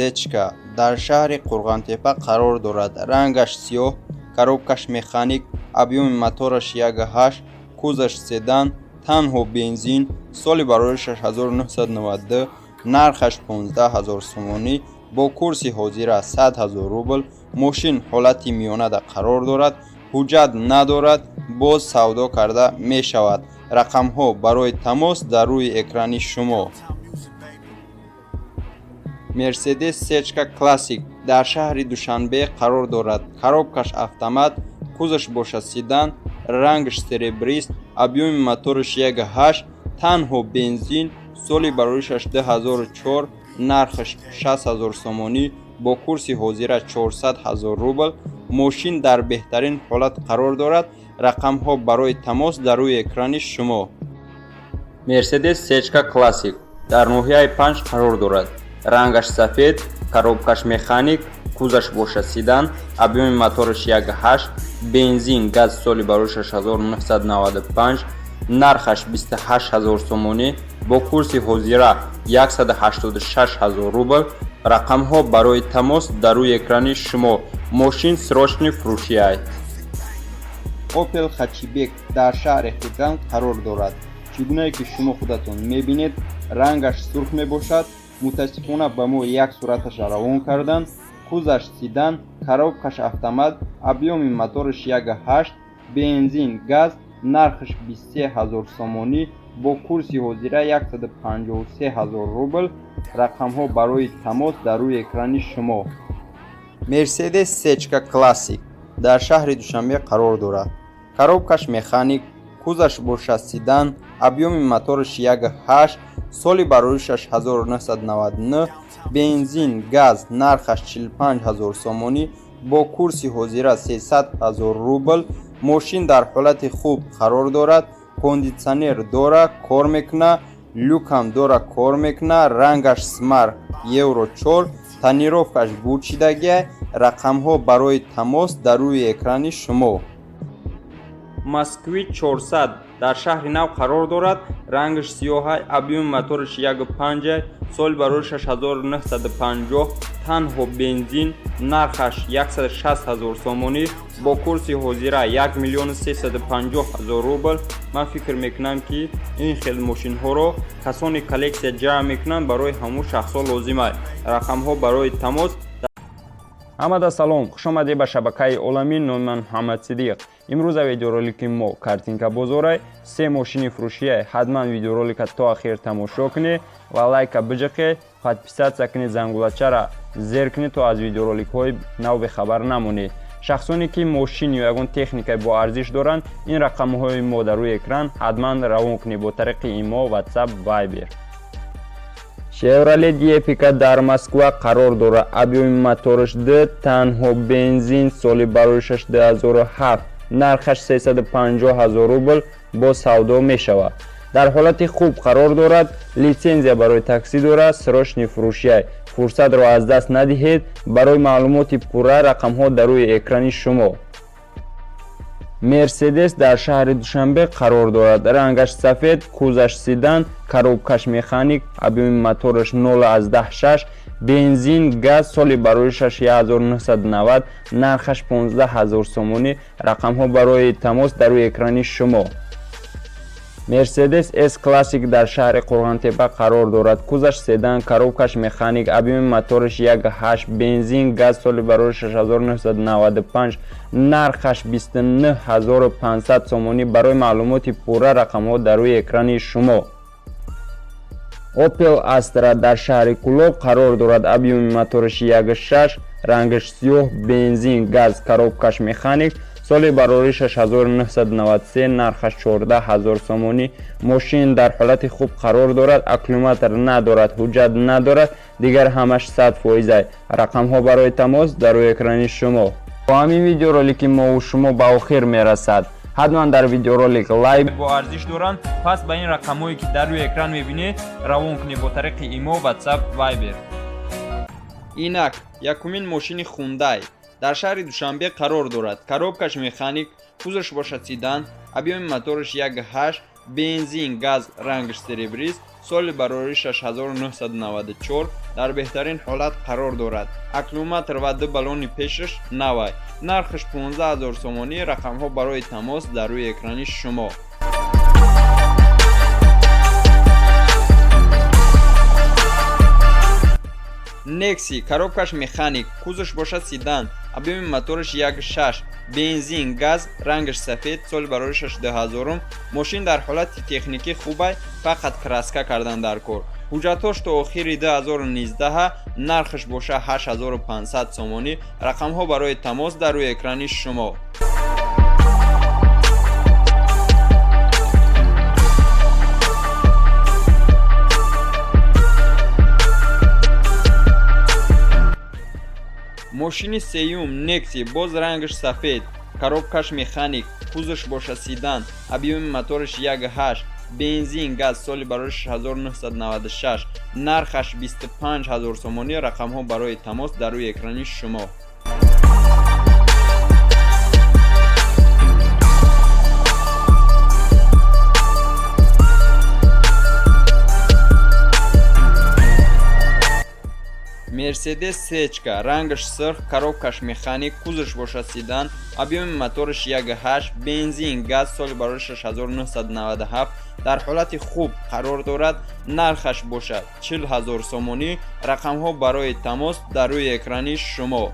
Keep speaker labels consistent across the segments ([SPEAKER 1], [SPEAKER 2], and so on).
[SPEAKER 1] Течка дар шаҳри Қурғонтепа қарор дорад. Рангаш сиёҳ, коробкаш механик, объёми мотораш 1.8, кузаш седан, танҳо бензин, соли барои 6992, нархаш 15000 сомонӣ, бо курси ҳозира 100,000 рубл. Мошин ҳолати миёнада қарор дорад, ҳуҷҷат надорад, боз савдо карда мешавад. рақамҳо барои тамос дар рӯи экрани шумо. Мерседес Сечка Классик дар шаҳри Душанбе қарор дорад. Коробкаш автомат, кузаш бошад седан, рангаш серебрист, объёми мотораш 1.8, танҳо бензин, соли бароишаш 2004, нархаш 6000 сомонӣ, бо курси ҳозира 400,000 рубл. мошин дар беҳтарин ҳолат қарор дорад. рақамҳо барои тамос дар рӯи экрани шумо. Мерседес Сечка Классик дар ноҳияи 5 қарор дорад. рангаш сафед, коробкаш механик, кузаш бошад седан, объёми мотораш 1.8, бензин, газ, соли бароишаш 1995, нархаш 28000 сомонӣ, бо курси ҳозира 186,000 рубл. рақамҳо барои тамос дар рӯи экрани шумо. мошин срочни фурӯшиай. Opel Hatchback дар шаҳри Хиджанд қарор дорад. чигунае ки шумо худатон мебинед, рангаш сурх мебошад. мутаассифона ба мо як сураташа равон кардан. кузаш седан, коробкаш автомат, объёми мотораш 1.8, бензин, газ, нархаш 23000 сомонӣ, бо курси ҳозира 153000 рубл. рақамҳо барои тамос дар рӯи экрани шумо. Мерседес Сечка Классик дар шаҳри Душанбе қарор дорад. коробкаш механик, кузаш бошад седан, объёми мотораш 1.8, соли бароишаш 1999, бензин, газ, нархаш 45000 сомонӣ, бо курси ҳозира 300,000 рубл. мошин дар ҳолати хуб қарор дорад. кондитсионер дора, кор мекуна, люкам дора, кор мекуна. рангаш смар евро 4, тонировкаш бурчидагия. рақамҳо барои тамос дар рӯи экрани шумо. Москвич 400 дар шаҳри Нав қарор дорад. рангаш сиёҳай, объёми мотораш 1.5, соли бароишаш 1950, танҳо бензин, нархаш 160,000 сомонӣ, бо курси ҳозира 1,350,000 рубл. ман фикр мекунам ки ин хел мошинҳоро касони коллексия ҷамъ мекунанд, барои ҳамун шахсҳо лозимай. рақамҳо барои тамос. ҳамада салом, хушомадед ба шабакаи оламӣ. номи ман Муҳаммад Сидиқ. имрӯза видеоролики мо картинка бозорай, се мошини фурӯшия. ҳатман видеоролика то ахир тамошо кунед ва лайка биҷиқе, подписатсия кунед, зангулачара зер кунед то аз видеороликҳои нав бехабар намонед. шахсоне ки мошин ё ягон техникаи бо арзиш доранд, ин рақамҳои мо дар рӯи экран ҳатман равон кунед бо тариқи имо, WhatsApp, Viber. Chevrolet Epica дар Москва қарор дорад. объёми мотораш 2, танҳо бензин, соли бароишаш 2007, нархаш 350,000 рубл, бо савдо мешавад. дар ҳолати хуб қарор дорад. литсензия барои таксӣ дорад. срочни фурӯшиай. фурсатро аз даст надиҳед. барои маълумоти пурра рақамҳо дар рӯи экрани шумо. Мерседес дар шаҳри Душанбе қарор дорад. рангаш сафед, кузаш седан, коробкаш механик, объёми мотораш 0,6, бензин, газ, соли бароишаш 1990, нархаш 15000 сомонӣ. рақамҳо барои тамос дар рӯи экрани шумо. Мерседес S Classic дар шаҳри Қурғонтепа қарор дорад. кузаш седан, коробкаш механик, объёми мотораш 1.8, бензин, газ, соли бароишаш 1995, нархаш 29500 сомонӣ. барои маълумоти пурра рақамҳо дар рӯи экрани шумо. Opel Astra дар шаҳри Кӯлоб қарор дорад. объёми мотораш 1.6, рангаш сиёҳ, бензин, газ, коробкаш механик, соли бароишаш 1993, нархаш 14000 сомонӣ. мошин дар ҳолати хуб қарор дорад. аккумулятор надорад, ҳуҷҷат надорад, дигар ҳамаш 100%. рақамҳо барои тамос дар рӯи экрани шумо. бо ҳамин видеоролики мо у шумо ба охир мерасад. ҳатман дар видеоролик лайк бо арзиш доранд. пас ба ин рақамҳое ки дар рӯи экран мебинед равон кунед бо тариқи имо, WhatsApp, Viber. инак якумин мошини Hyundai дар шаҳри Душанбе қарор дорад. коробкаш механик, кузаш бошад седан, объёми мотораш 1.8, бензин, газ, рангаш серебрист, соли барори 6994 дар беҳтарин ҳолат қарор дорад. Аккумулятор ва ду баллони пешаш навай. Нархаш 15000 сомонӣ. Рақамҳо барои тамос дар рӯи экрани шумо. Nexi коробкаш механик, кузаш бошад седан, объеми мотораш 1.6, бензин, газ, рангаш сафед, соли барори 62000. Мошин дар ҳолати техникӣ хубай, фақат краска кардан дар кор. ҳуҷҷатош то охири 2019, нархаш боша 8500 сомонӣ. Рақамҳо барои тамос дар рӯи экрани шумо. мошини сеюм Nexi, боз рангаш сафед, коробкаш механик, кузаш боша седан, объеми мотораш 1.8, бензин, газ, соли барори 6996, нархаш 25000 сомонӣ. Рақамҳо барои тамос дар рӯи экрани шумо. Mercedes C-чка, рангаш сирх, коробкаш механик, кузаш боша седан, объеми мотораш 1.8, бензин, газ, соли барори 6997 дар ҳолати хуб қарор дорад. Нархаш бошад 40000 сомонӣ. Рақамҳо барои тамос дар рӯи экрани шумо.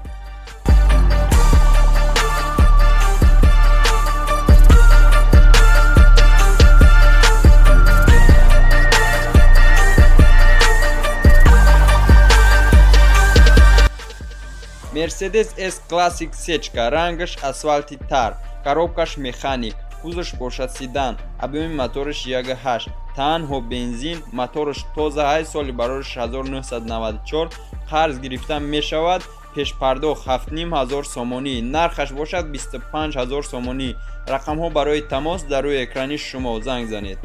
[SPEAKER 1] Mercedes S Classic C-чка, рангаш асфальти тар, коробкаш механик, кузаш бошад седан, объеми мотораш 1.8, танҳо бензин, мотораш тозаҳай, соли барори 6994. қарз гирифта мешавад. пешпардохт 7500 сомонӣ. Нархаш бошад 25000 сомонӣ. Рақамҳо барои тамос дар рӯи экрани шумо. занг занед.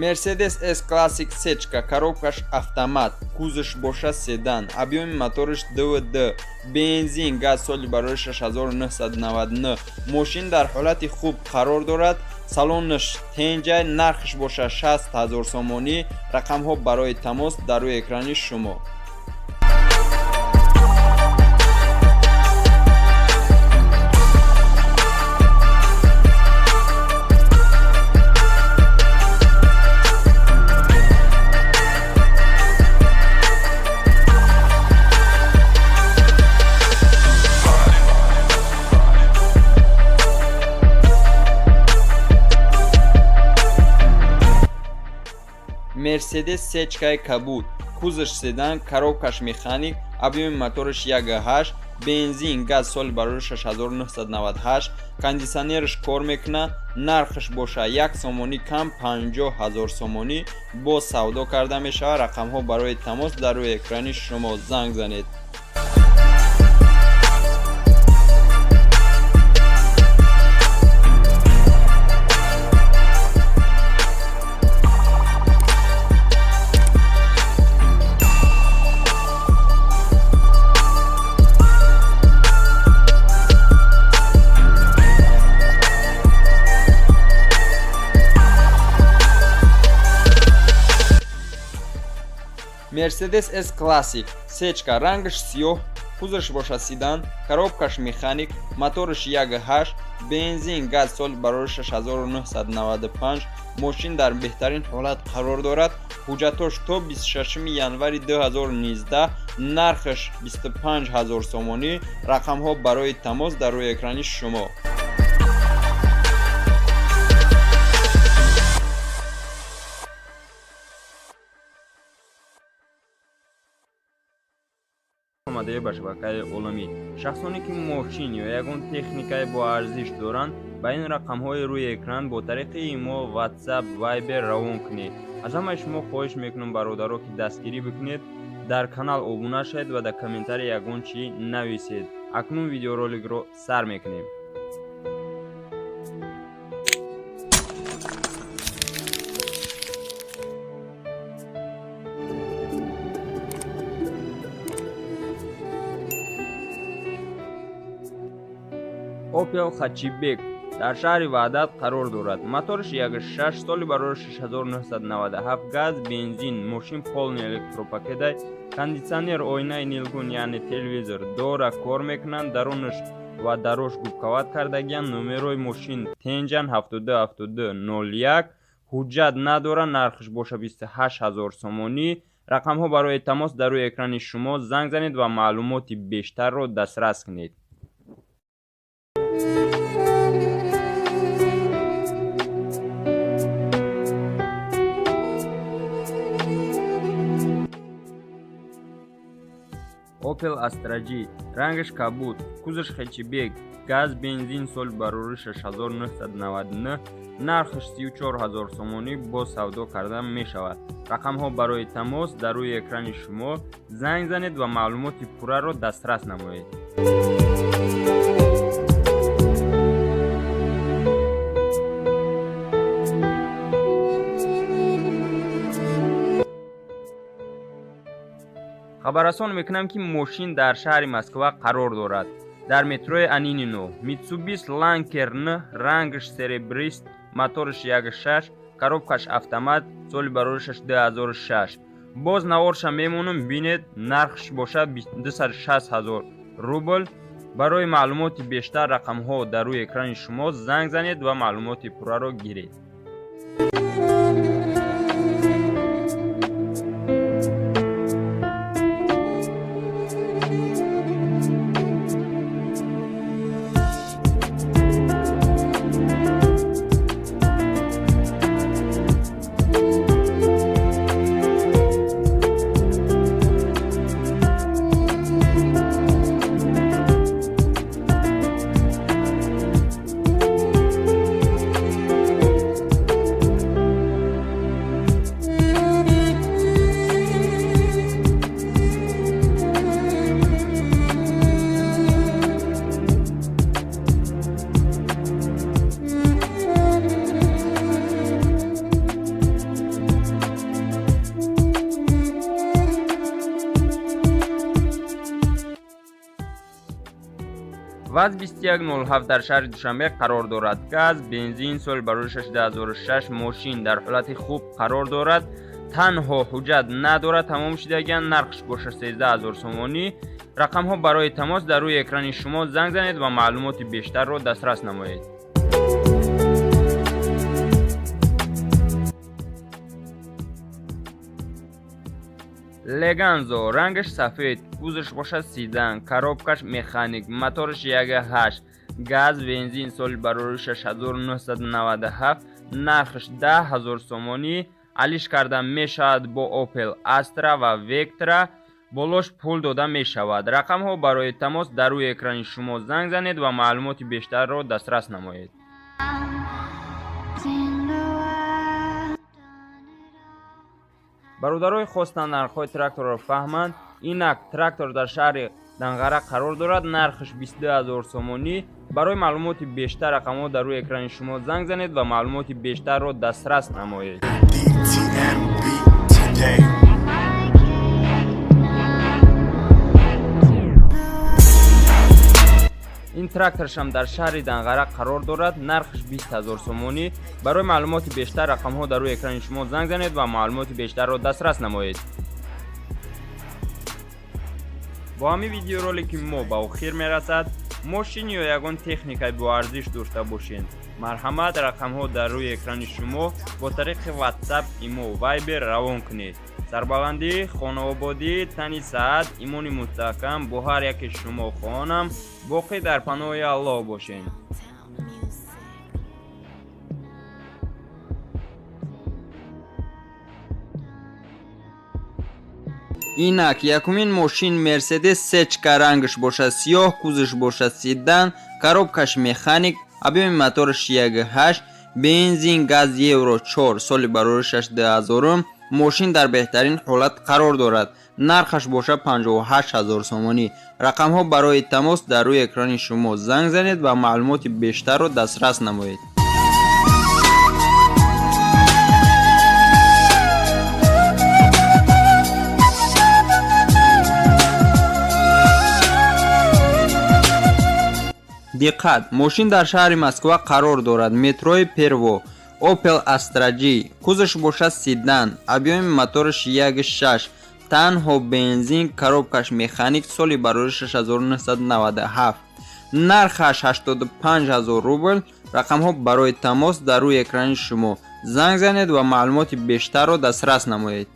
[SPEAKER 1] Mercedes S Classic C-чка, коробкаш автомат, кузаш боша седан, объеми мотораш 2.2, бензин, газ, соли барори 6999. Мошин дар ҳолати хуб қарор дорад. салонаш тенҷай, нархаш боша 60000 сомонӣ. Рақамҳо барои тамос дар рӯи экрани шумо. Mercedes C-чкаи кабуд, кузаш седан, коробкаш механик, объеми мотораш 1.8, бензин, газ, соли барори 6998. кондисионераш кор мекунад. Нархаш боша 1 сомонӣ кам 50000 сомонӣ. бо савдо карда мешавад. Рақамҳо барои тамос дар рӯи экрани шумо. занг занед. Mercedes S Classic C-чка, рангаш сиёҳ, кузаш боша седан, коробкаш механик, мотораш 1.8, бензин, газ, соли барори 6995. мошин дар беҳтарин ҳолат қарор дорад. ҳуҷҷатош то 26 январи 2019. нархаш 25000 сомонӣ. рақамҳо барои тамос дар рӯи экрани шумо. омадаи ба шабакаи оламӣ. шахсоне ки мошин ё ягон техникаи боарзиш доранд, ба ин рақамҳои рӯи экран бо тариқи имо, WhatsApp, Viber равон кунед. аз ҳамаи шумо хоҳиш мекунам бародаро ки дастгирӣ бикунед, дар канал обуна шавед ва дар комментария ягон чӣ нависед. акнун видеороликро сар мекунем. Opel Hatchback дар шаҳри Ваҳдат қарор дорад. Моториш 1.6 соли барои 6997 газ, бензин, мошин полни электропакетай, кондитсионер, ойнаи нилгун яъне телевизор дора кор мекунанд. Дарунаш ва дарош губкават кардагиянд. Номерои мошин Тенҷан 727201. ҳуҷҷат надора. Нархиш боша 28000 сомонӣ. рақамҳо барои тамос дар рӯи экрани шумо занг занед ва маълумоти бештарро дастрас кунед. Opel Astra G, рангаш кабуд, кузаш хэтчбек, газ, бензин, соли барори 6999, нархаш 34000 сомонӣ бо савдо кардан мешавад. рақамҳо барои тамос дар рӯи экрани шумо занг занед ва маълумоти пурраро дастрас намоед. хабаррасон мекунам ки мошин дар шаҳри Москва қарор дорад. дар метрои Анинино Mitsubishi Lancer N, рангаш серебрист, моториш 1.6, коробкаш автомат, соли бароришаш 2006. боз наворша мемонам, бинед, нархш бошад 260000 рубл. барои маълумоти бештар рақамҳо дар рӯи экрани шумо занг занед ва маълумоти пурраро гиред. ВАЗ 2107 дар шаҳри Душанбе қарор дорад. газ, бензин, соли барои 2006, мошин дар ҳолати хуб қарор дорад. танҳо ҳуҷҷат надорад, тамом шудагиянд. нархш боша 13000 сомонӣ. рақамҳо барои тамос дар рӯи экрани шумо занг занед ва маълумоти бештарро дастрас намоед. Leganzo, рангаш сафед, кузаш бошад сидан, коробкаш механик, моториш 1.8, газ, бензин, соли барори 6997, нархш 10000 сомонӣ. алиш кардан мешавад бо Opel Astra ва Vectra, болош пул дода мешавад. рақамҳо барои тамос дар рӯи экрани шумо занг занед ва маълумоти бештарро дастрас намоед. бародарои хостанд нархҳои тракторро фаҳманд. инак трактор дар шаҳри Данғара қарор дорад. нархш 22000 сомонӣ. барои маълумоти бештар рақамҳо дар рӯи экрани шумо занг занед ва маълумоти бештарро дастрас намоед. ин тракторшам дар шаҳри Данғара қарор дорад. нархш 20000 сомонӣ. барои маълумоти бештар рақамҳо дар рӯи экрани шумо занг занед ва маълумоти бештарро дастрас намоед. бо ҳамин видеоролики мо ба охир мерасад. мошин ё ягон техникаи боарзиш дошта бошед, марҳамат, рақамҳо дар рӯи экрани шумо бо тариқи WhatsApp, Imo, Viber равон кунед. сарбаландӣ, хонаободӣ, тани саат, имони мустаҳкам бо ҳар яке шумо хоҳонам. боқӣ дар паноҳи Аллоҳ бошед. инак якумин мошин Mercedes C-ка, рангаш бошад сиёҳ, кузаш бошад седан, коробкаш механик, объеми моториш 1.8, бензин, газ евро 4, соли барори 62000. мошин дар беҳтарин ҳолат қарор дорад. нархаш бошад 58000 сомонӣ. рақамҳо барои тамос дар рӯи экрани шумо занг занед ва маълумоти бештарро дастрас намоед. диққат, мошин дар шаҳри Москва қарор дорад. Метрои Перво, Opel Astra G, кузаш бошад седан, объеми мотораш 1.6, танҳо бензин, коробкаш механик, соли барори 6997. нархаш 85000 рубл. рақамҳо барои тамос дар рӯи экрани шумо. занг занед ва маълумоти бештарро дастрас намоед.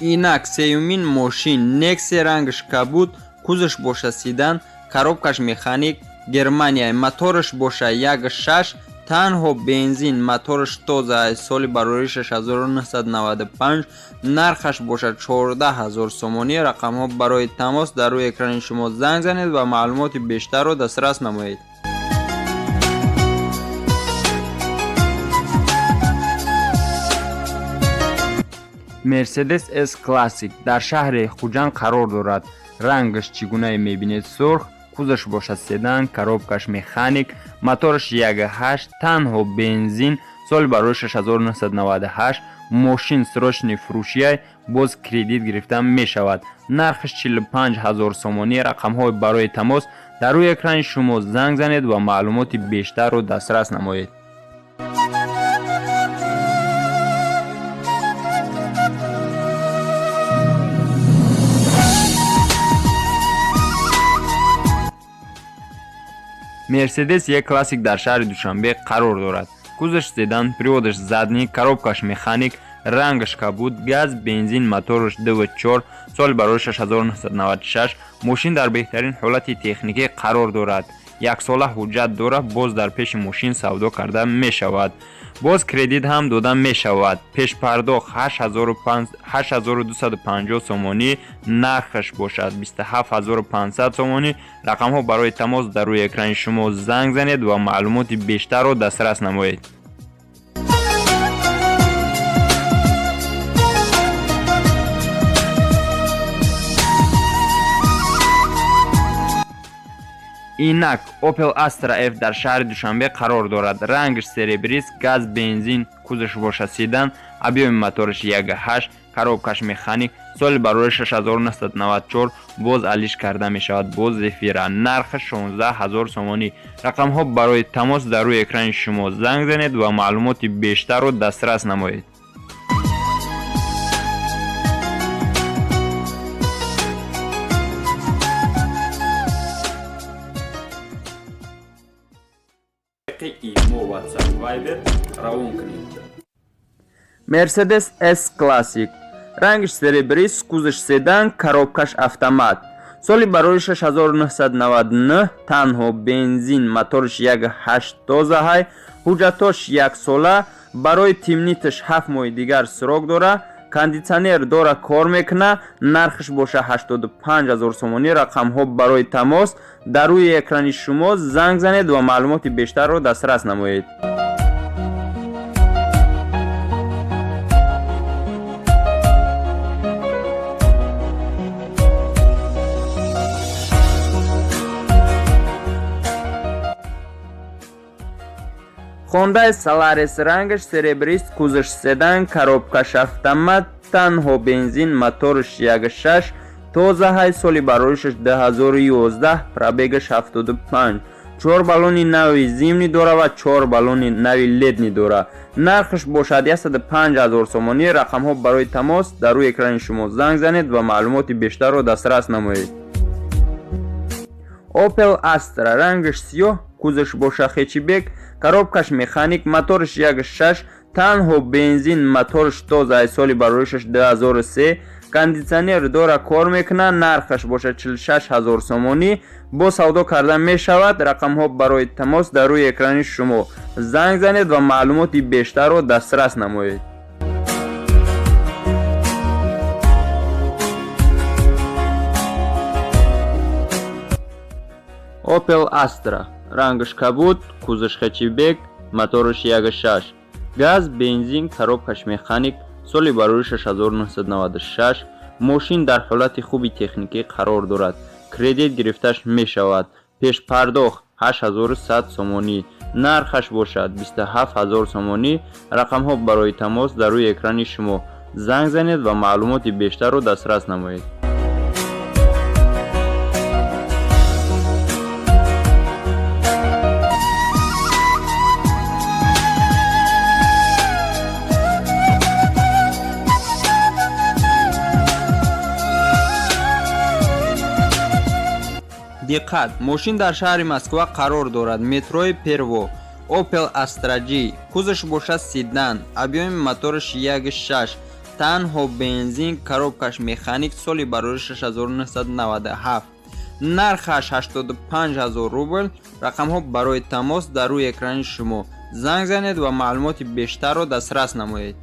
[SPEAKER 1] инак сеюмин мошин Nexia рангаш кабуд, кузаш боша седан, коробкаш механик, Германия, мотораш боша 1.6, танҳо бензин, мотораш тоза, соли барори 6995, нархаш боша 14000 сомонӣ. рақамҳо барои тамос дар рӯи экрани шумо. занг занед ва маълумоти бештарро дастрас намоед. Mercedes S Classic дар шаҳри Хуҷанд қарор дорад. рангаш чӣ гунае мебинед? сурх, кузаш бошад седан, коробкаш механик, мотораш 1.8, танҳо бензин, соли барори 6998. мошин срочни фурӯшия, боз кредит гирифта мешавад. нархаш 45000 сомонӣ. рақамҳои барои тамос дар рӯи экрани шумо. занг занед ва маълумоти бештарро дастрас намоед. Mercedes E Classic дар шаҳри Душанбе қарор дорад. кузаш седан, приводаш заднӣ, коробкаш механик, рангаш кабуд, газ, бензин, мотораш 2.4, соли барори 6996. мошин дар беҳтарин ҳолати техникӣ қарор дорад. яксола ҳуҷҷат дорад, боз дар пеши мошин савдо карда мешавад. боз кредит ҳам дода мешавад. пешпардохт 8250 сомонӣ, нархаш бошад 27500 сомонӣ. рақамҳо барои тамос дар рӯи экрани шумо. занг занед ва маълумоти бештарро дастрас намоед. инак Opel Astra F дар шаҳри Душанбе қарор дорад. рангаш серебрист, газ, бензин, кузаш боша седан, объеми мотораш 1.8, коробкаш механик, соли барори 6994. боз алиш карда мешавад. боз Zefira, нархаш 16000 сомонӣ. рақамҳо барои тамос дар рӯи экрани шумо. занг занед ва маълумоти бештарро дастрас намоед. Mercedes S Classic, рангаш серебрист, кузаш седан, коробкаш автомат, соли барори 6999. танҳо бензин, мотораш 1.8 тозаҳай, ҳуҷҷатош 1 сола, барои тимниташ 7 моҳи дигар срок дора, кондитсионер дора, кор мекуна. нархаш боша 85000 сомонӣ. рақамҳо барои тамос дар рӯи экрани шумо. занг занед ва маълумоти бештарро дастрас намоед. Honda Solaris, рангаш серебрист, кузаш седан, коробкаш автомат, танҳо бензин, мотораш 1.6, тозаҳай, соли барори 2011, пробегаш 75. 4 баллони нави зимни дора ва 4 баллони нави ледни дора. нархаш бошад 105000 сомонӣ. рақамҳо барои тамос дар рӯи экрани шумо. занг занед ва маълумоти бештарро дастрас намоед. Opel Astra, рангаш сиёҳ, кузаш боша хечибек, коробкаш механик, мотораш 1.6, танҳо бензин, мотораш тоза, соли барори 2003. кондитсионер дора, кор мекуна. нархаш боша 46000 сомонӣ. бо савдо карда мешавад. рақамҳо барои тамос дар рӯи экрани шумо. занг занед ва маълумоти бештарро дастрас намоед. Opel Astra, рангаш кабуд, кузаш хечибек, мотораш 1.6, газ, бензин, коробкаш механик, соли барори 6996. мошин дар ҳолати хуби техникӣ қарор дорад. кредит гирифташ мешавад. пешпардохт 8100 сомонӣ. нархаш бошад 27000 сомонӣ. рақамҳо барои тамос дар рӯи экрани шумо. занг занед ва маълумоти бештарро дастрас намоед. диққат! мошин дар шаҳри Москва қарор дорад. метрои перво, Opel Astra G, кузаш бошад седан, объеми мотораш 1.6, танҳо бензин, коробкаш механик, соли барори 6997. нархаш 85000 рубл. рақамҳо барои тамос дар рӯи экрани шумо. занг занед ва маълумоти бештарро дастрас намоед.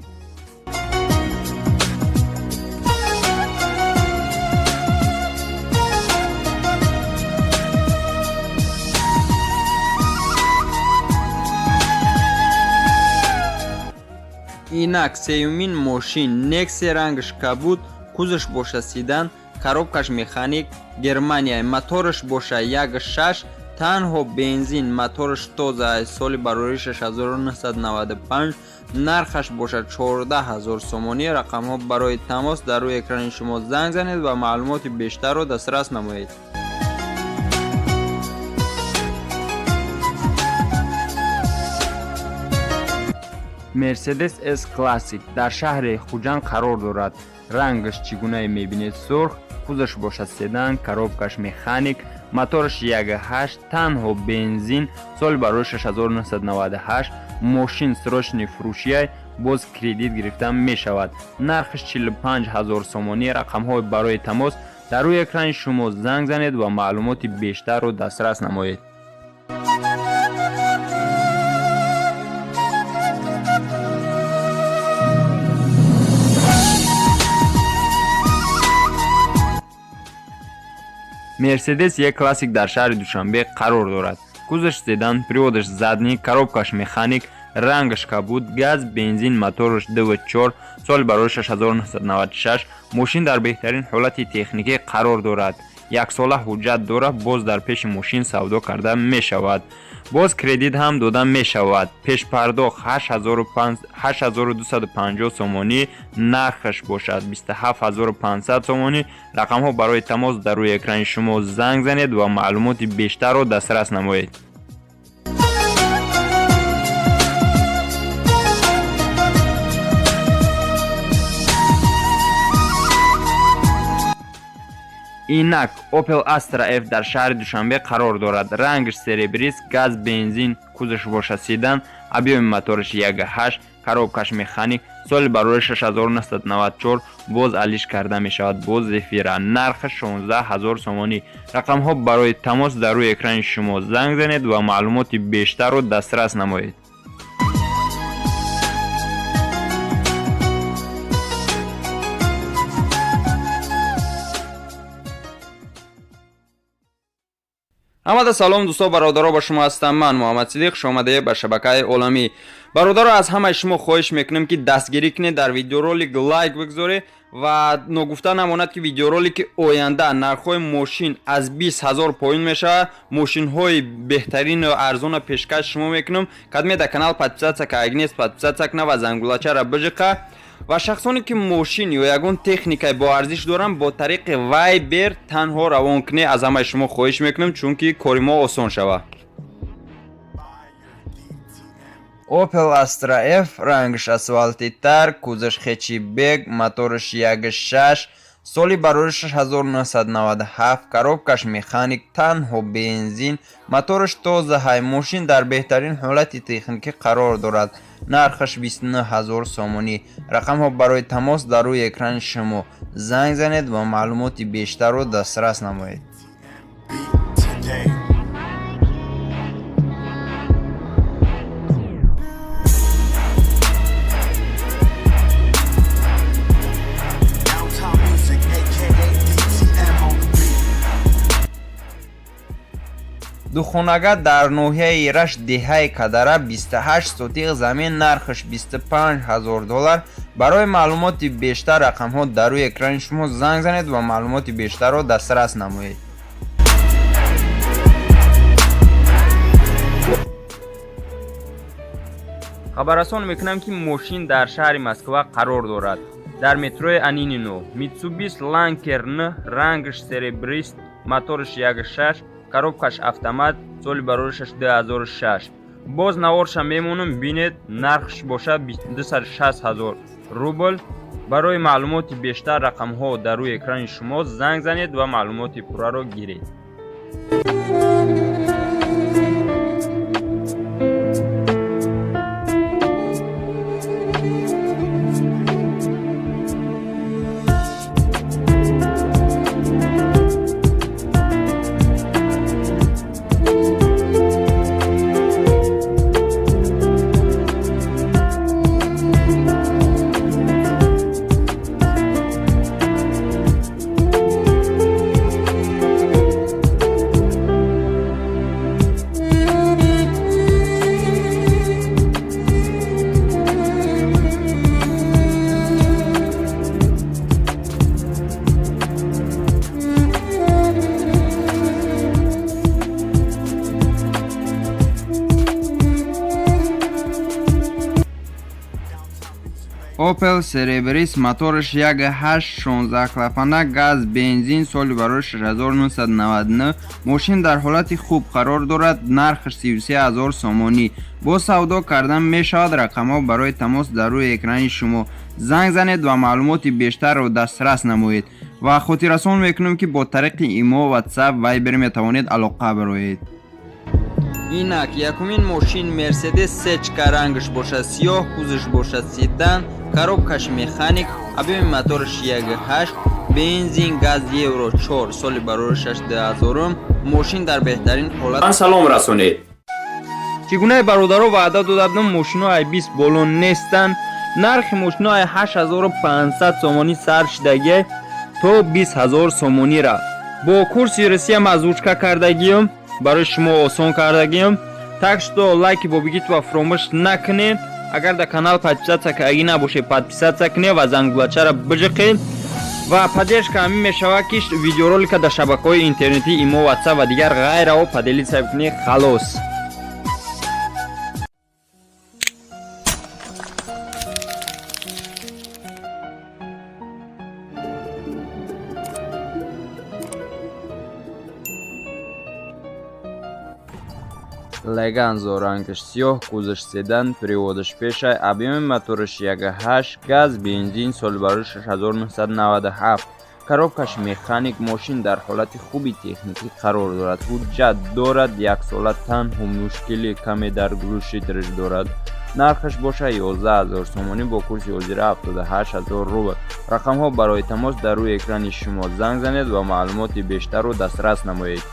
[SPEAKER 1] инак сеюмин мошин Nexia рангаш кабуд, кузаш боша седан, коробкаш механик, Германия, мотораш боша 1.6, танҳо бензин, мотораш тоза, соли барори 6995, нархаш боша 14000 сомонӣ. рақамҳо барои тамос дар рӯи экрани шумо. занг занед ва маълумоти бештарро дастрас намоед. Mercedes S Classic дар шаҳри Хуҷанд қарор дорад. рангаш чӣ гунае мебинед? сурх, кузаш бошад седан, коробкаш механик, мотораш 1.8, танҳо бензин, соли барори 6998. мошин срочни фурӯшия, боз кредит гирифта мешавад. нархаш 45000 сомонӣ. рақамҳои барои тамос дар рӯи экрани шумо. занг занед ва маълумоти бештарро дастрас намоед. Mercedes E Classic дар шаҳри Душанбе қарор дорад. кузаш седан, приводаш задний, коробкаш механик, рангаш кабуд, газ, бензин, мотораш 2.4, соли барори 6996. мошин дар беҳтарин ҳолати техникӣ қарор дорад. яксола ҳуҷҷат дорад. боз дар пеши мошин савдо карда мешавад. боз кредит ҳам дода мешавад. пешпардохт 8250 сомонӣ. нархаш бошад 27500 сомонӣ. рақамҳо барои тамос дар рӯи экрани шумо. занг занед ва маълумоти бештарро дастрас намоед. инак Opel Astra F дар шаҳри Душанбе қарор дорад. рангаш серебрист, газ, бензин, кузаш боша седан, объеми мотораш 1.8, коробкаш механик, соли барори 6994. боз алиш карда мешавад. боз Zefira. нархаш 16000 сомонӣ. рақамҳо барои тамос дар рӯи экрани шумо. занг занед ва маълумоти бештарро дастрас намоед. амада салом дӯсто бародаро, ба шумо ҳастам. ман Муҳаммад Сидиқ, шомадаед ба шабакаи оламӣ. бародаро, аз ҳамаи шумо хоҳиш мекунем ки дастгирӣ кунед, дар видеоролик лайк бигзоред ва ногуфта намонад ки видеоролики оянда нархҳои мошин аз 20000 поин мешавад. мошинҳои беҳтарину арзона пешкаш шумо мекунем. кадмеда канал подписатсия ка, ягон нест подписатсия куна ва зангулачара бижиқа. ва шахсоне ки мошин ё ягон техникаи бо арзиш доранд, бо тариқи Viber танҳо равон кунед. аз ҳамаи шумо хоҳиш мекунем, чунки кори мо осон шавад. Opel Astra F, рангаш асфалтитар, кузаш хечибек, мотораш 1.6, соли барори 6997, коробкаш механик, танҳо бензин, мотораш тозаҳай. мошин дар беҳтарин ҳолати техникӣ қарор дорад. нархаш 29000 сомонӣ. рақамҳо барои тамос дар рӯи экрани шумо. занг занед ва маълумоти бештарро дастрас намоед. духонага дар ноҳияи Рашт, деҳаи Кадара, 28 сотиқ замин, нархаш $25000. барои маълумоти бештар рақамҳо дар рӯи экрани шумо. занг занед ва маълумоти бештарро дастрас намоед. خبررسان میکنم که ماشین در شهر مسکو قرار دارد. در مترو انینینو میتسوبیش لانکر 9 رنگش سربریست، موتورش 1.6، коробкаш автомат، соли бароишаш 2006. боз наворша мемонам бинед, нархш бошад 260,000 рубл. барои маълумоти бештар рақамҳо дар рӯи экрани шумо занг занед ва маълумоти пурраро гиред. Opel Cerebris моториш 1.8 16 клапана газ бензин соли барои 6999. мошин дар ҳолати хуб қарор дорад. нархш 33000 сомонӣ. бо савдо кардан мешавад. рақамҳо барои тамос дар рӯи экрани шумо. занг занед ва маълумоти бештарро дастрас намоед. ва хотиррасон мекунем ки бо тариқи имо, ватсап, вайбер метавонед алоқа бароед. инак якумин мошин Mercedes сечка рангш бошад сиёҳ, кузаш бошад седан, коробкаш механик, объеми мотораш 1.8, бензин, газ евро 4, соли барои 62000. мошин дар беҳтарин ҳолат.
[SPEAKER 2] салом расонед.
[SPEAKER 1] чӣ гуна бародаро ваъда дода будам мошинои i20 боло нестанд. нархи мошинои 8500 сомонӣ сар шидагӣ то 20000 сомонира. бо курси русиям озвучка кардагием, барои шумо осон кардагием. так что лайки бо бигит ва фаромӯш накунед. агар дар канал подписаться кардаги набошед, подписаться кунед ва зангулачаро биҷиқед. ва поддержка ҳамин мешавад ки видеоролика дар шабакаҳои интернетӣ имо, ватсап ва дигар ғайраҳо поделиться кунед. халос. Leganzo рангаш сиёҳ, кузаш седан, приводаш пешай, объеми мотораш 1.8, газ, бензин, соли барои 6997. коробкаш механик. мошин дар ҳолати хуби техникӣ қарор дорад. ҳуҷҷат дорад. 1 сола танҳо мушкили каме дар глушитрш дорад. нархаш боша 11000 сомонӣ бо курси ҳозира 78000 рубл. рақамҳо барои тамос дар рӯи экрани шумо. занг занед ва маълумоти бештарро дастрас намоед.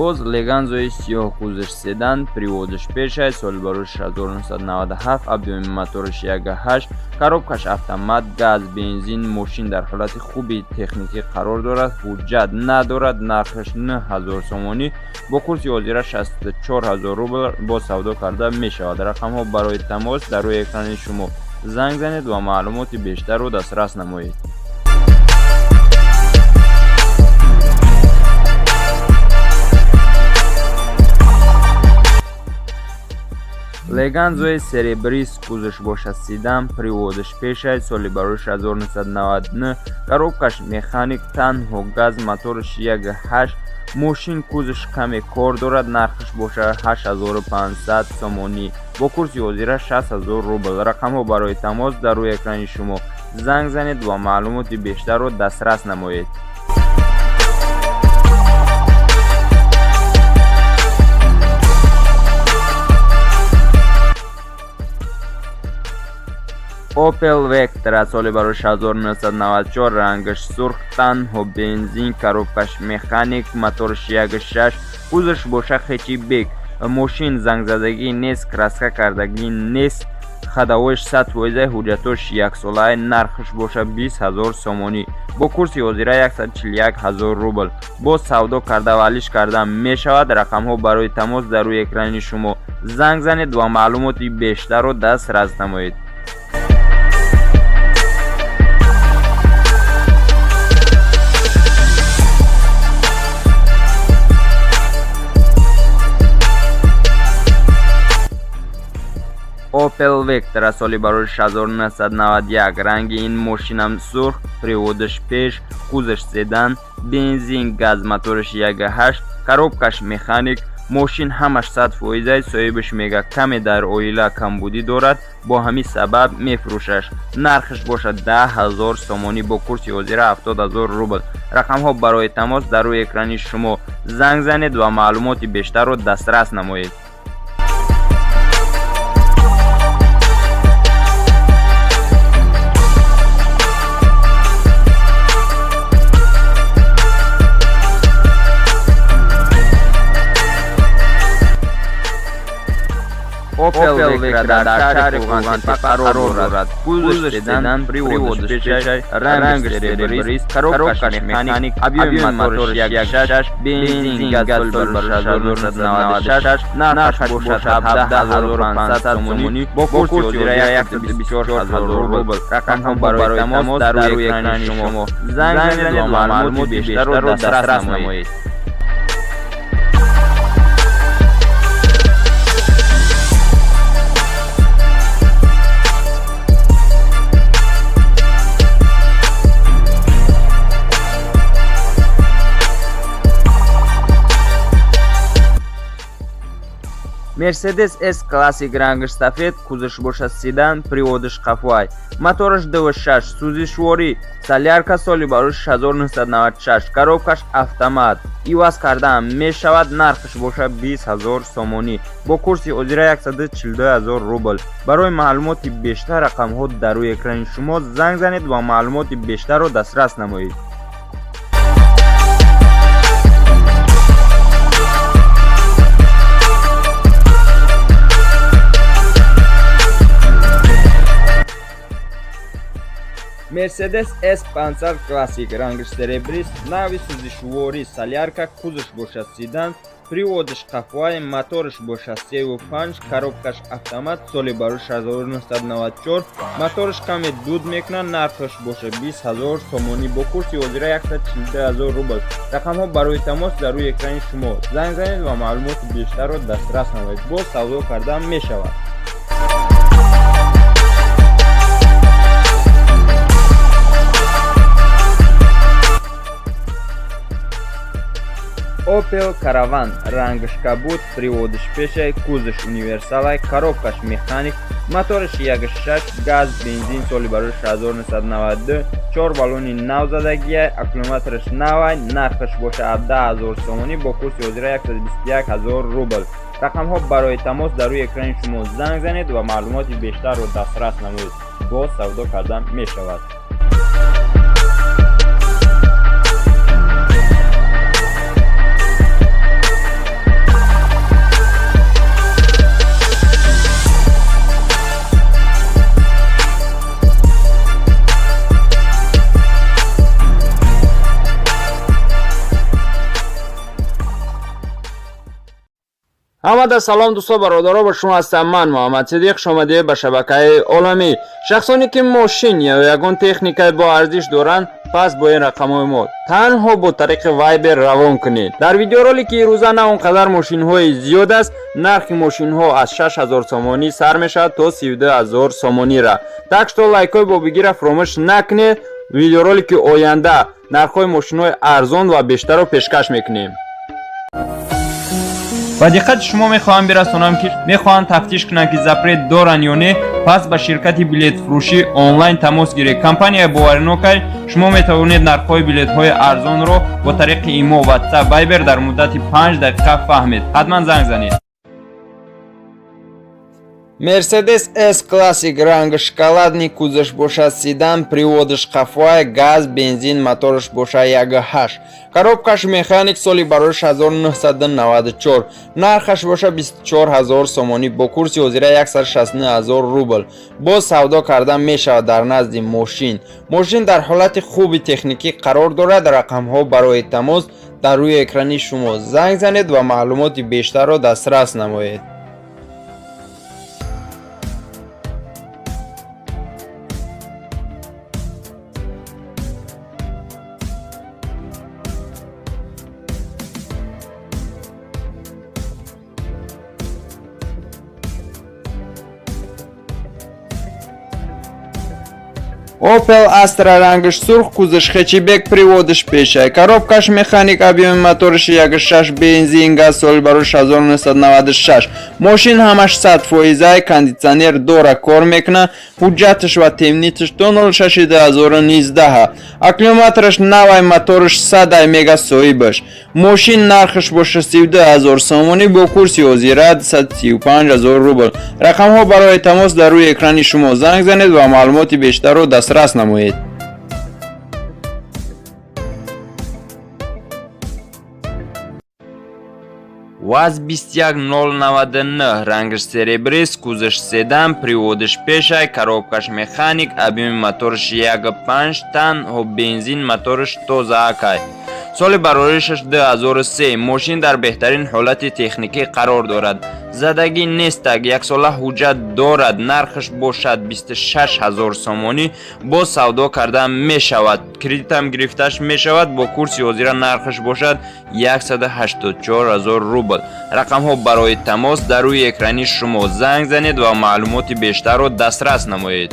[SPEAKER 1] боз леганзои сиёҳ, кузаш седан, приводаш пешай, соли барои 1997, объеми мотораш 1.8, коробкаш автомат, газ, бензин. мошин дар ҳолати хуби техникӣ қарор дорад. ҳуҷҷат надорад. нархаш 9000 сомонӣ бо курси ҳозира 64000 рубл. бо савдо карда мешавад. рақамҳо барои тамос дар рӯи экрани шумо. занг занед ва маълумоти бештарро дастрас намоед. Leganzo Cerebris кузаш бошад седан, приводаш пешай, соли барои 1999. коробкаш механик, танҳо газ, мотораш 1.8. мошин кузаш каме кор дорад. нархаш бошад 8500 сомонӣ бо курси ҳозира 6000 рубл. рақамҳо барои тамос дар рӯи экрани шумо. занг занед ва маълумоти бештарро дастрас намоед. Opel Vectra соли барои 1994, рангаш сурх, танҳо бензин, коробкаш механик, мотораш 1.6, кузаш боша хэтчбек. мошин зангзадагӣ нест, краска кардагӣ нест.
[SPEAKER 2] хадавоиш 100% ҳуҷҷатош яксолаи нархаш боша 20000 сомонӣ бо курси ҳозира 141000 рубл. боз савдо карда ва алиш карда мешавад. рақамҳо барои тамос дар рӯи экрани шумо. занг занед ва маълумоти бештарро дастрас намоед. Opel Vectra соли барош 1991. ранги ин мошинам сурх, приводаш пеш, кузаш седан, бензин, газ, мотораш 1.8, коробкаш механик. мошин ҳамаш 100%. соҳибаш мега каме дар оила камбудӣ дорад, бо ҳамин сабаб мефурӯшаш. нархаш бошад 10000 сомонӣ бо курси ҳозира 70000 рубл. рақамҳо барои тамос дар рӯи экрани шумо. занг занед ва маълумоти бештарро дастрас намоед. Opel Vectra дар шаҳри Қувғантепа қарор дорад. кузаш седан, приводаш пешай, рангаш серебрист, коробкаш механик, объёми мотораш 1.6, бензин, газ соли барош 1996, нархаш бошад 17500 сомонӣ бо курси ҳозира 124000 рубл. рақамҳо барои тамос дар рӯи экрани шумо. занг занед ва маълумоти бештарро дастрас намоед. Mercedes S-Classic рангаш сафед, кузаш бошад седан, приводаш қафвай. мотораш 2.6, сӯзишворӣ, солярка соли барош 1996, коробкаш автомат. иваз кардаам мешавад. нархаш бошад 20000 сомонӣ бо курси ҳозира 142000 рубл. барои маълумоти бештар рақамҳо дар рӯи экрани шумо. занг занед ва маълумоти бештарро дастрас намоед. Mercedes S500 Classic рангаш серебрист, нави сӯзишворӣ, солярка, кузаш бошад седан, приводаш қафвай, мотораш бошад 3.5, коробкаш автомат, соли барош 1994, мотораш каме дуд мекунад. нархаш бошад 20000 сомонӣ бо курси ҳозира 142000 рубл. рақамҳо барои тамос дар рӯи экрани шумо. занг занед ва маълумоти бештарро дастрас намоед. боз савдо карда мешавад. Opel Caravan рангаш кабуд, приводаш пешай, кузаш универсалай, коробкаш механик, мотораш 1.6, газ, бензин, соли барош 1992, 4 балони навзадагия, аккумулятораш навай. нархаш боша 17000 сомонӣ бо курси ҳозира 121000 рубл. рақамҳо барои тамос дар рӯи экрани шумо. занг занед ва маълумоти бештарро дастрас намоед. боз савдо карда мешавад. ҳамада салом дӯстон бародаро, ба шумо ҳастам. ман муҳаммад сидиқ. шомадӣ ба шабакаи оламӣ. шахсоне ки мошин ё ягон техникаи бо арзиш доранд, пас бо ин рақамҳои мо танҳо бо тариқи Viber равон кунед. дар видеоролики рӯза на он қадар мошинҳои зиёд аст. нархи мошинҳо аз 6000 сомонӣ сар мешавад то 32000 сомонира. так што лайкҳои бобигира фаромӯш накунед. видеоролики оянда нархҳои мошинҳои арзон ва бештарро пешкаш мекунем. ба диққати шумо мехоҳам бирасонам ки мехоҳанд тафтиш кунанд ки запрет доранд ё не. пас ба ширкати билетфурӯшӣ онлайн тамос гиред. компанияи боваринокай шумо метавонед нархҳои билетҳои арзонро бо тариқи имо, WhatsApp, Viber дар муддати 5 дақиқа фаҳмед. ҳатман занг занед.
[SPEAKER 1] Mercedes S-Classic ранги шоколадный кузов бошад седан, приводиш қафоай, газ, бензин, моториш бошад 1.8. Коробкаш механик соли барош 1994. Нархаш бошад 24000 сомонӣ бо курси ҳозира 169000 рубл. Боз савдо кардан мешавад дар назди мошин. Мошин дар ҳолати хуби техникӣ қарор дорад. Рақамҳо барои тамос дар рӯи экрани шумо. Занг занед ва маълумоти бештарро дастрас намоед. Opel Astra рангиш сурх, кузов хэтчбек, приводиш пешай. Коробкаш механик, объеми моториш 1.6, бензин, газ, соли барош 1996. Мошин ҳамаш 100%, кондитсионер дора кор мекунад. Ҳуҷҷатиш ва темнитиш то 06/2019. Аккумуляториш навай, моториш 100 мегасоибаш. Мошин нархиш боша 32000 сомонӣ бо курси ҳозира 135000 рубл. Рақамҳо барои тамос дар рӯи экрани шумо. Занг занед ва маълумоти бештарро дастрас намоед. ВАЗ 21099 рангиш серебрист, кузов седан, приводиш пешай, коробкаш механик, объеми моториш 1.5 тан, бензин моториш тоза акай. соли бароришаш 2003. мошин дар беҳтарин ҳолати техникӣ қарор дорад. задагӣ нестак, яксола ҳуҷҷат дорад. нархаш бошад 26000 сомонӣ. бо савдо кардан мешавад. кредитам гирифташ мешавад. бо курси ҳозира нархаш бошад 184000 рубл. рақамҳо барои тамос дар рӯи экрани шумо. занг занед ва маълумоти бештарро дастрас намоед.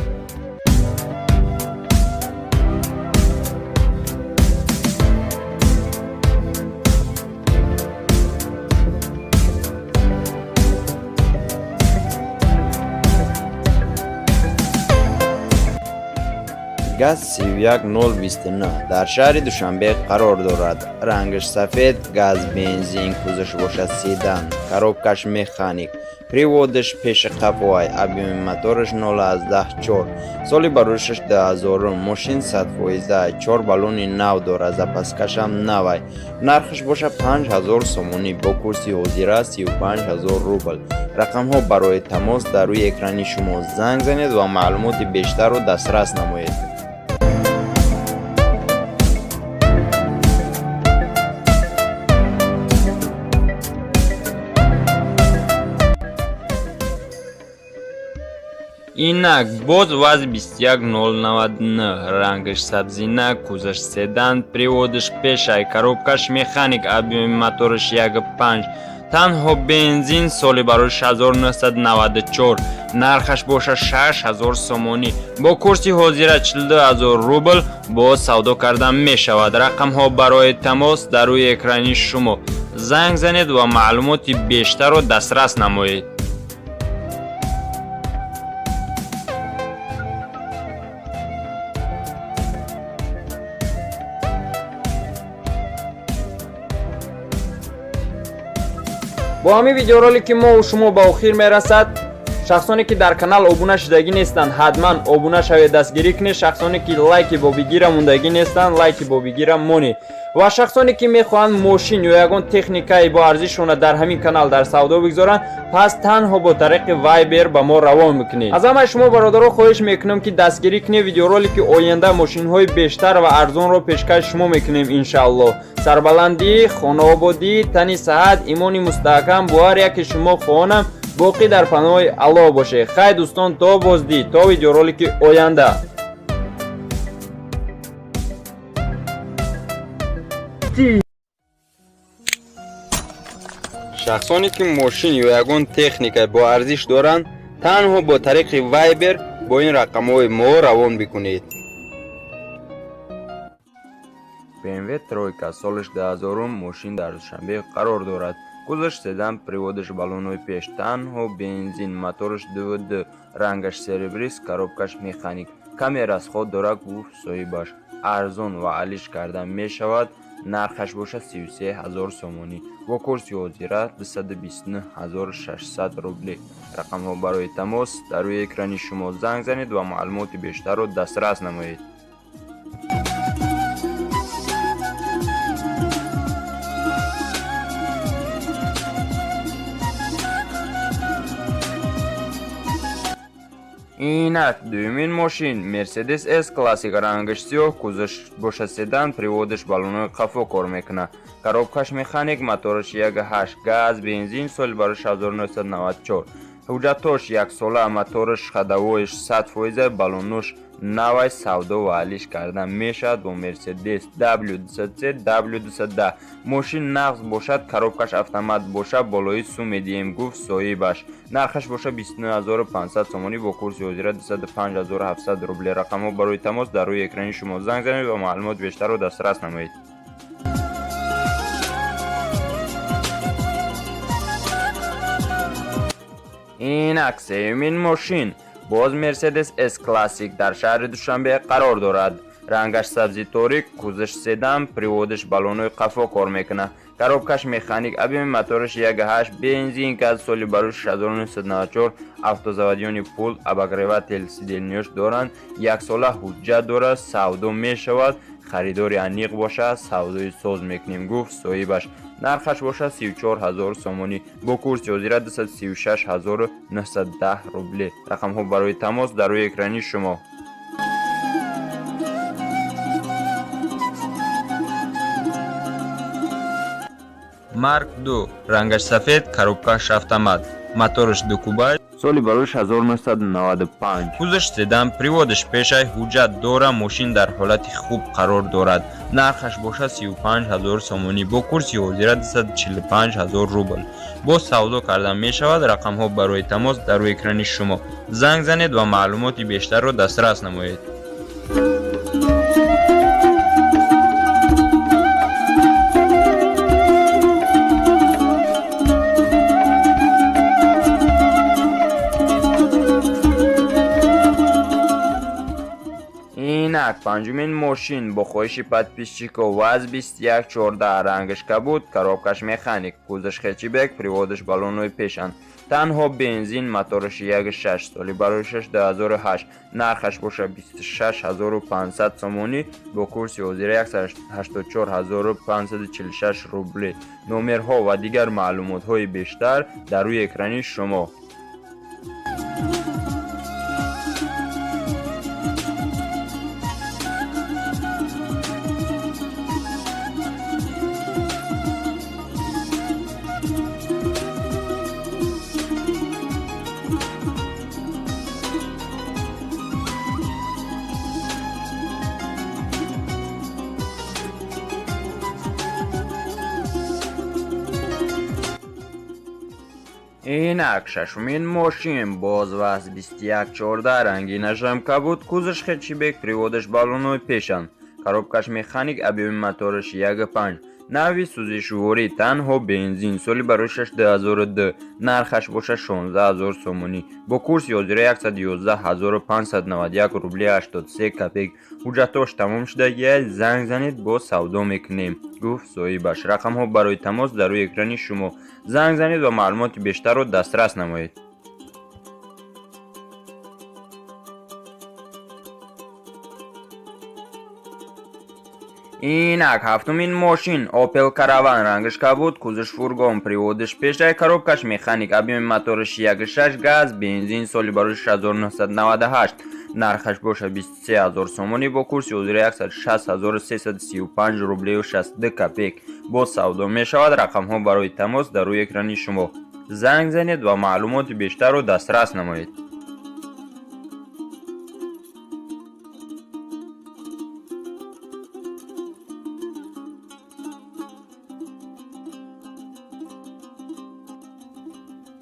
[SPEAKER 1] газ 31029 дар шаҳри душанбе қарор дорад. рангиш сафед, газ, бензин, кузов бошад седан, коробкаш механик, приводиш пеши қафоай, объеми моториш 0.4, соли бароришаш 2000. мошин 100%, 4 баллони нав дорад, запаскашам навай. нархиш бошад 5000 сомонӣ бо курси ҳозира 35000 рубл. рақамҳо барои тамос дар рӯи экрани шумо. занг занед ва маълумоти бештарро дастрас намоед. инак боз ВАЗ 21099 рангиш сабзина, кузов седан, приводиш пешай, коробкаш механик, объеми моториш 1.5 танҳо бензин, соли барориш 1994. нархаш боша 6000 сомонӣ бо курси ҳозира 42000 рубл. бо савдо кардан мешавад. рақамҳо барои тамос дар рӯи экрани шумо. занг занед ва маълумоти бештарро дастрас намоед. бо ҳамин видеоролики мо у шумо ба охир мерасад. шахсоне ки дар канал обуна шудагӣ нестанд, ҳатман обуна шавед, дастгирӣ кунед. шахсоне ки лайки бобигира мондагӣ нестанд, лайки бобигира монед. ва шахсоне ки мехоҳанд мошин ё ягон техникаи бо арзишона дар ҳамин канал дар савдо бигзоранд, пас танҳо бо тариқи вайбер ба мо равон мекунед. аз ҳамаи шумо бародаро хоҳиш мекунам ки дастгирӣ кунед. видеоролики оянда мошинҳои бештар ва арзонро пешкаш шумо мекунем иншааллоҳ. сарбаландӣ, хонаободӣ, тани саҳат, имони мустаҳкам бо ҳар яке шумо хоҳонам боқӣ дар паноҳи аллоҳ бошед. хай дӯстон, то боздид, то видеоролики оянда. шахсоне ки мошин ё ягон техника бо арзиш доранд, танҳо бо тариқи вайбер бо ин рақамҳои мо равон бикунед. BMW тройка солиш 2000 мошин дар душанбе қарор дорад. кузов седан, приводиш баллонои пеш, танҳо бензин, моториш DVD, рангаш серебрист, коробкаш механик. каме расход дорад гуфт соҳибаш. арзон ва алиш кардан мешавад.
[SPEAKER 2] нархаш бошад 33000 сомонӣ бо курси ҳозира 229600 рублӣ. рақамҳо барои тамос дар рӯи экрани шумо занг занед ва маълумоти бештарро дастрас намоед. инак дуюмин мошин Mercedes S-Classic рангаш сиёҳ, кузаш бошад седан, приводаш баллонои қафо кор мекунад. Коробкаш механик, мотораш 1.8 газ, бензин, соли барош 1994. ҳуҷҷатош яксола, мотораш ходовоиш 100%, баллонош навай савдо ва алиш карда мешавад бо Mercedes W200C W210. мошин нағз бошад, коробкаш автомат бошад, болои су медиҳем, гуфт соҳибаш. нархаш бошад 29500 сомонӣ бо курси ҳозира 25700 рублӣ. рақамҳо барои тамос дар рӯи экрани шумо занг занед ва маълумоти бештарро дастрас намоед. инак сеюмин мошин боз Mercedes S-Classic дар шаҳри Душанбе қарор дорад. рангаш сабзи торик, кузаш седан, приводаш баллонои қафо кор мекунад. коробкаш механик, объеми мотораш 1.8, бензин, газ, соли барош 1994, автозаводиёни пул, обогревател сиденёш доранд, яксола ҳуҷҷат дорад, савдо мешавад, харидори аниқ бошад, савдои соз мекунем, гуфт соҳибаш. нархаш бошад 34000 сомонӣ бо курси ҳозира 236910 рублӣ. рақамҳо барои тамос дар рӯи экрани шумо. Марк 2 рангаш сафед, коробкаш автомат, мотораш дукубай, соли барош 1995. кузаш седан, приводаш пешай, ҳуҷҷат дора, мошин дар ҳолати хуб қарор дорад. нархаш бошад 35000 сомонӣ бо курси ҳозира 245000 рубл. бо савдо карда мешавад. рақамҳо барои тамос дар рӯи экрани шумо. занг занед ва маълумоти бештарро дастрас намоед. инак панҷумин мошин бо хоҳиши подписчиков ВАЗ 2114 рангаш кабуд, коробкаш механик, кузаш хечибек, приводаш баллонои пешанд, танҳо бензин, мотораш 1.6, соли бароишаш 2008. нархаш бошад 26500 сомонӣ бо курси ҳозира 184546 рублӣ. номерҳо ва дигар маълумотҳои бештар дар рӯи экрани шумо. инак шашумин мошин боз ВАЗ 2114 рангинашам кабуд, кузаш хечибек, приводаш баллонои пешанд, коробкаш механик, объеми мотораш 1.5, нави сӯзишворӣ, танҳо бензин, соли бароишаш 2002. нархаш бошад 16000 сомонӣ бо курси ҳозира 115591 рубли 83 копейк. ҳуҷҷатош тамом шудагиаст, занг занед, бо савдо мекунем, гуфт соҳибаш. рақамҳо барои тамос дар рӯи экрани шумо. занг занед ва маълумоти бештарро дастрас намоед. инак ҳафтумин мошин Opel Caravan рангаш кабуд, кузаш фургон, приводаш пешай, коробкаш механик, объеми мотораш 1.6, газ, бензин, соли барош 1998. нархаш бошад 23000 сомонӣ бо курси ҳозира 160335 рублию 62 копейк. бо савдо мешавад. рақамҳо барои тамос дар рӯи экрани шумо. занг занед ва маълумоти бештарро дастрас намоед.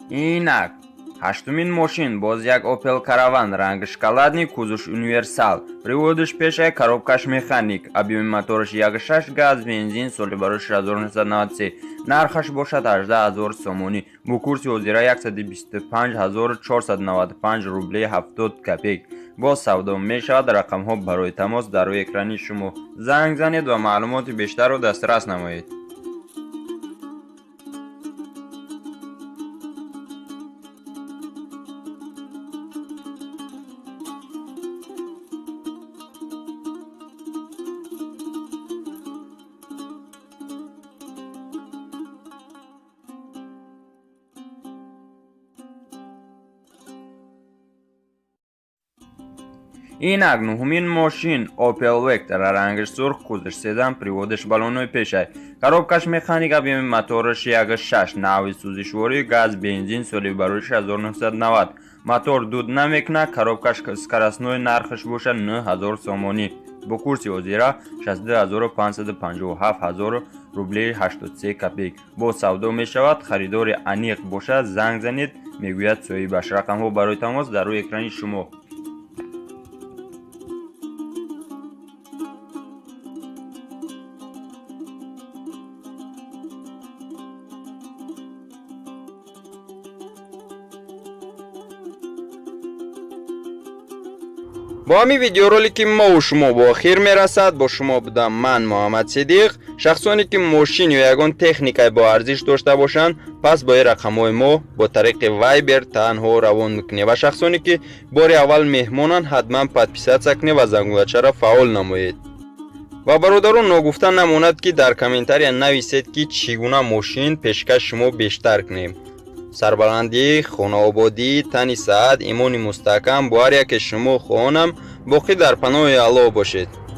[SPEAKER 2] инак ҳаштумин мошин боз як Opel Caravan ранг шоколадный, кузов универсал, приводиш пешай, коробкаш механик, объеми мотораш 1.6 газ, бензин, соли барои 1993, нархаш бошад 18000 сомонӣ, бо курси ҳозира 125495 рубли 70 копейк. боз савдо мешавад. рақамҳо барои тамос дар рӯи экрани шумо. занг занед ва маълумоти бештарро дастрас намоед. инак нуҳумин мошин Opel Vectra рангаш сурх, кузаш седан, приводаш балонои пешай, коробкаш механик, объеми мотораш 1.6, навъи сӯзишворӣ газ, бензин, соли бароиш 1990, мотор дуд намекунад, коробкаш скоростной, нархаш бошад 9000 сомонӣ, бо курси ҳозира 62557 рубли 83 копейк. бо савдо мешавад. харидори аниқ бошад, занг занед, мегӯяд соҳибаш. рақамҳо барои тамос дар рӯи экрани шумо.
[SPEAKER 1] با همین ویدیورولکی ما و شما با خیر میرسد. با شما بودم من محمد صدیق. شخصانی که ماشین یا یگان تکنیکای با ارزش داشته باشند پس با این رقم‌های ما با طریق وایبر تنها روان میکنید و شخصانی که بار اول مهمانان حتما پادپیسات کنید و زنگولچه را فعال نمایید. و برادران نگفته نماند که در کامنتاری نویسید که چگونه ماشین پیشکش شما بیشتر کنیم. سربلندی، خانه آبادی، تنی سعد، ایمان مستحکم با هر یک شما خواهانم باقی در پناه الله باشید.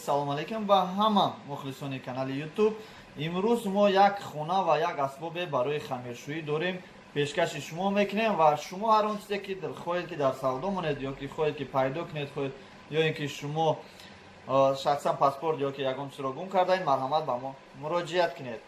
[SPEAKER 3] салом алейкум ба ҳама мухлисони канали YouTube. имрӯз мо як хона ва як асбобе барои хамиршӯӣ дорем, пешкаши шумо мекунем ва шумо ҳар он чизе ки хоҳед ки дар савдо монед ё ки хоҳед ки пайдо кунед, хоҳед ё ин ки шумо шахсан паспорт ё ки ягон чизро гум кардаед, марҳамат ба мо муроҷиат кунед.